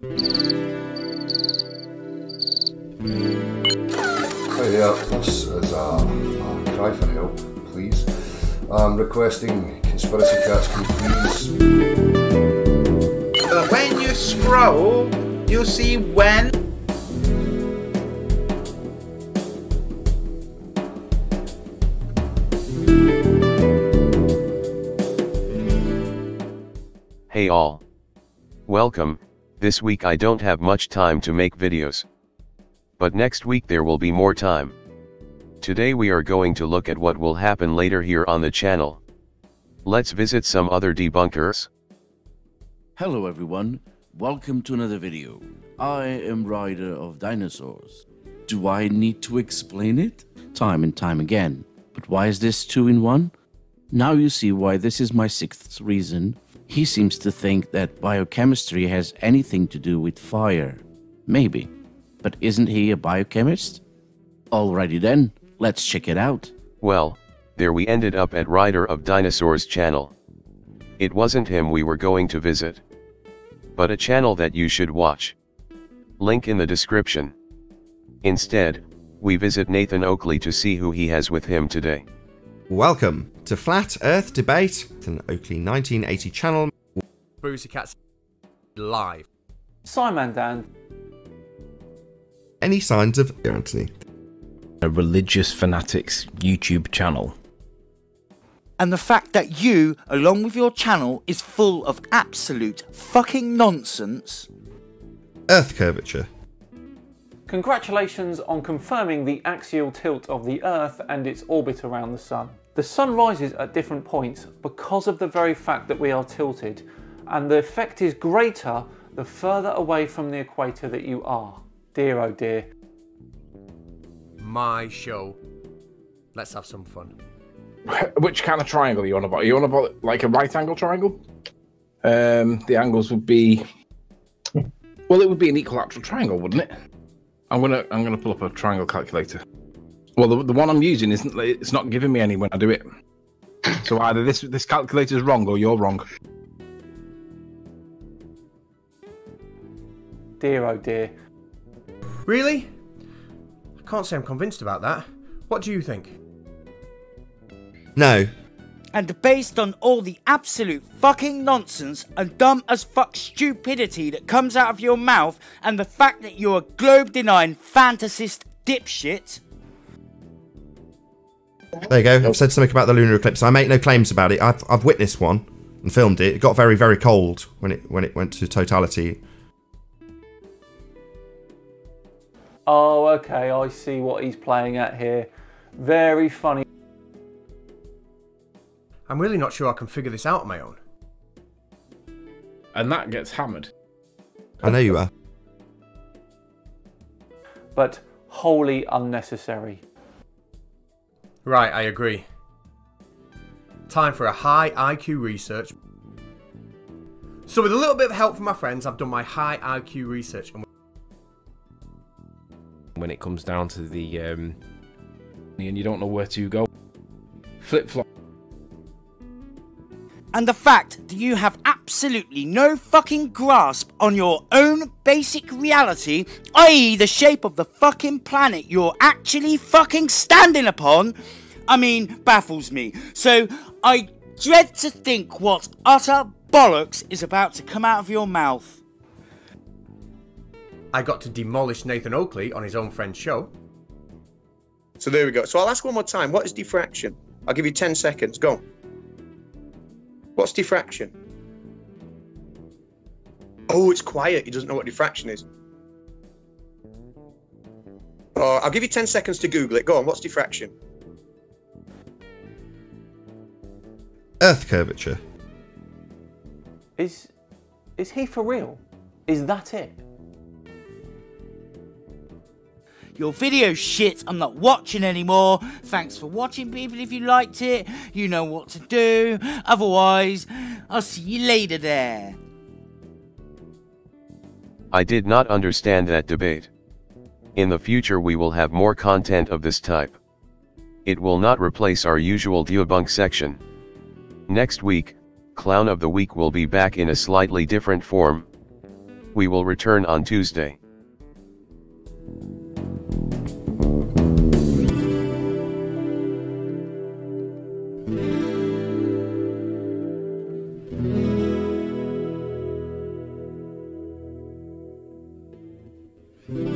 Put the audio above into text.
Hi there, this is a cry for help, please. I'm requesting Conspiracy Catz, can you please... When you scroll, you'll see when... Hey all. Welcome. This week I don't have much time to make videos. But next week there will be more time. Today we are going to look at what will happen later here on the channel. Let's visit some other debunkers. Hello everyone, welcome to another video. I am Ryder of Dinosaurs. Do I need to explain it? Time and time again. But why is this 2 in 1? Now you see why this is my 6th reason. He seems to think that biochemistry has anything to do with fire. Maybe. But isn't he a biochemist? Alrighty then, let's check it out. Well, there we ended up at Ryder of Dinosaurs channel. It wasn't him we were going to visit, but a channel that you should watch. Link in the description. Instead, we visit Nathan Oakley to see who he has with him today. Welcome to Flat Earth Debate, an Oakley 1980 channel. Brucey Catz live. SciManDan. Any signs of Anthony? A religious fanatics YouTube channel. And the fact that you, along with your channel, is full of absolute fucking nonsense. Earth curvature. Congratulations on confirming the axial tilt of the Earth and its orbit around the Sun. The Sun rises at different points because of the very fact that we are tilted, and the effect is greater the further away from the equator that you are. Dear oh dear. My show. Let's have some fun. Which kind of triangle are you on about? Are you on about like a right angle triangle? The angles would be... Well, it would be an equilateral triangle, wouldn't it? I'm gonna pull up a triangle calculator. Well, the one I'm using isn't. It's not giving me any when I do it. So either this calculator is wrong or you're wrong. Dear oh dear. Really? I can't say I'm convinced about that. What do you think? No. And based on all the absolute fucking nonsense and dumb as fuck stupidity that comes out of your mouth, and the fact that you're a globe-denying fantasist dipshit. There you go. I've said something about the lunar eclipse. I make no claims about it. I've witnessed one and filmed it. It got very, very cold when it went to totality. Oh, okay, I see what he's playing at here. Very funny. I'm really not sure I can figure this out on my own. And that gets hammered. I know you are. But wholly unnecessary. Right, I agree. Time for a high IQ research. So with a little bit of help from my friends, I've done my high IQ research. And When it comes down to the and you don't know where to go, flip-flop. And the fact that you have absolutely no fucking grasp on your own basic reality, i.e. the shape of the fucking planet you're actually fucking standing upon, I mean, baffles me. So I dread to think what utter bollocks is about to come out of your mouth. I got to demolish Nathan Oakley on his own friend's show. So there we go. So I'll ask one more time. What is diffraction? I'll give you 10 seconds. Go. What's diffraction? Oh, it's quiet. He doesn't know what diffraction is. Oh, I'll give you 10 seconds to Google it. Go on. What's diffraction? Earth curvature. Is he for real? Is that it? Your video's shit, I'm not watching anymore. Thanks for watching, people. If you liked it, you know what to do. Otherwise, I'll see you later there. I did not understand that debate. In the future we will have more content of this type. It will not replace our usual debunk section. Next week, Clown of the Week will be back in a slightly different form. We will return on Tuesday. Mm-hmm.